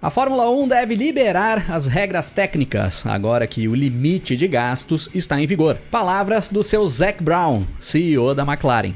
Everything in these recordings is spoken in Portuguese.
A Fórmula 1 deve liberar as regras técnicas agora que o limite de gastos está em vigor. Palavras do seu Zac Brown, CEO da McLaren.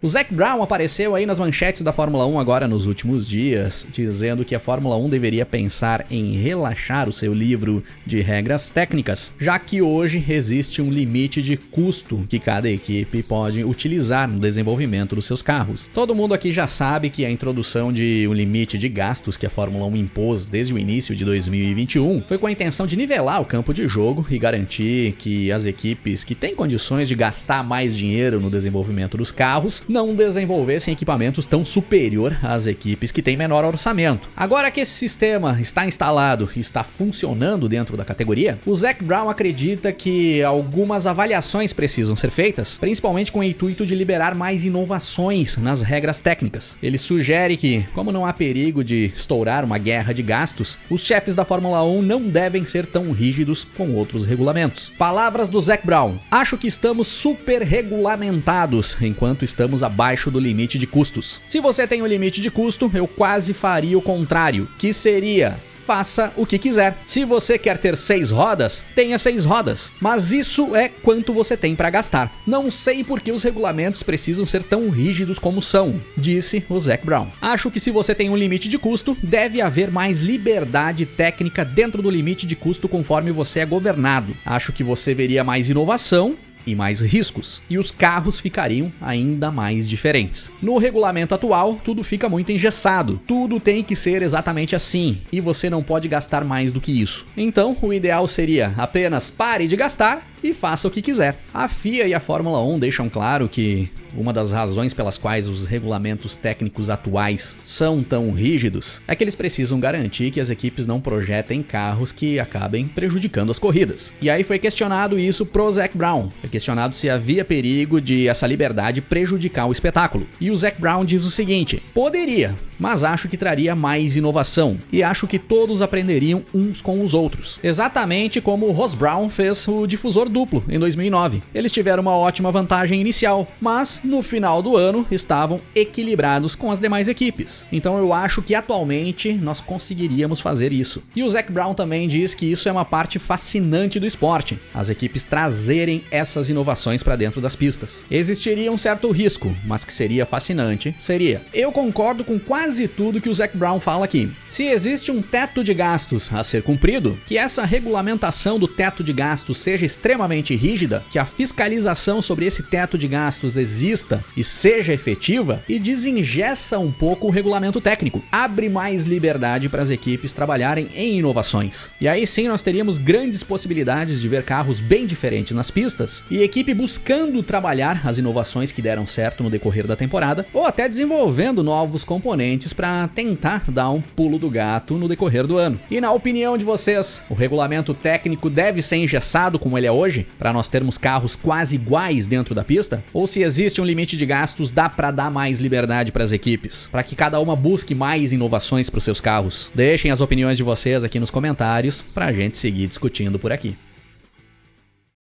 O Zac Brown apareceu aí nas manchetes da Fórmula 1 agora nos últimos dias, dizendo que a Fórmula 1 deveria pensar em relaxar o seu livro de regras técnicas, já que hoje existe um limite de custo que cada equipe pode utilizar no desenvolvimento dos seus carros. Todo mundo aqui já sabe que a introdução de um limite de gastos que a Fórmula 1 impôs desde o início de 2021 foi com a intenção de nivelar o campo de jogo e garantir que as equipes que têm condições de gastar mais dinheiro no desenvolvimento dos carros não desenvolvessem equipamentos tão superior às equipes que têm menor orçamento. Agora que esse sistema está instalado e está funcionando dentro da categoria, o Zac Brown acredita que algumas avaliações precisam ser feitas, principalmente com o intuito de liberar mais inovações nas regras técnicas. Ele sugere que, como não há perigo de estourar uma guerra de gastos, os chefes da Fórmula 1 não devem ser tão rígidos com outros regulamentos. Palavras do Zac Brown: acho que estamos super regulamentados enquanto estamos abaixo do limite de custos. Se você tem um limite de custo, eu quase faria o contrário, que seria: faça o que quiser. Se você quer ter 6 rodas, tenha 6 rodas. Mas isso é quanto você tem para gastar. Não sei por que os regulamentos precisam ser tão rígidos como são, disse o Zac Brown. Acho que se você tem um limite de custo, deve haver mais liberdade técnica dentro do limite de custo conforme você é governado. Acho que você veria mais inovação e mais riscos, e os carros ficariam ainda mais diferentes. No regulamento atual, tudo fica muito engessado, tudo tem que ser exatamente assim, e você não pode gastar mais do que isso. Então, o ideal seria apenas pare de gastar e faça o que quiser. A FIA e a Fórmula 1 deixam claro que uma das razões pelas quais os regulamentos técnicos atuais são tão rígidos é que eles precisam garantir que as equipes não projetem carros que acabem prejudicando as corridas. E aí foi questionado isso pro Zac Brown. Foi questionado se havia perigo de essa liberdade prejudicar o espetáculo. E o Zac Brown diz o seguinte: poderia, mas acho que traria mais inovação. E acho que todos aprenderiam uns com os outros. Exatamente como o Ross Brown fez o difusor duplo em 2009. Eles tiveram uma ótima vantagem inicial, mas no final do ano estavam equilibrados com as demais equipes. Então eu acho que atualmente nós conseguiríamos fazer isso. E o Zac Brown também diz que isso é uma parte fascinante do esporte, as equipes trazerem essas inovações para dentro das pistas. Existiria um certo risco, mas que seria fascinante, seria. Eu concordo com quase tudo que o Zac Brown fala aqui. Se existe um teto de gastos a ser cumprido, que essa regulamentação do teto de gastos seja extremamente rígida, que a fiscalização sobre esse teto de gastos exista e seja efetiva, e desengessa um pouco o regulamento técnico. Abre mais liberdade para as equipes trabalharem em inovações. E aí sim nós teríamos grandes possibilidades de ver carros bem diferentes nas pistas e equipe buscando trabalhar as inovações que deram certo no decorrer da temporada, ou até desenvolvendo novos componentes para tentar dar um pulo do gato no decorrer do ano. E na opinião de vocês, o regulamento técnico deve ser engessado como ele é hoje, para nós termos carros quase iguais dentro da pista? Ou se existe um limite de gastos, dá para dar mais liberdade para as equipes, para que cada uma busque mais inovações para os seus carros? Deixem as opiniões de vocês aqui nos comentários para a gente seguir discutindo por aqui.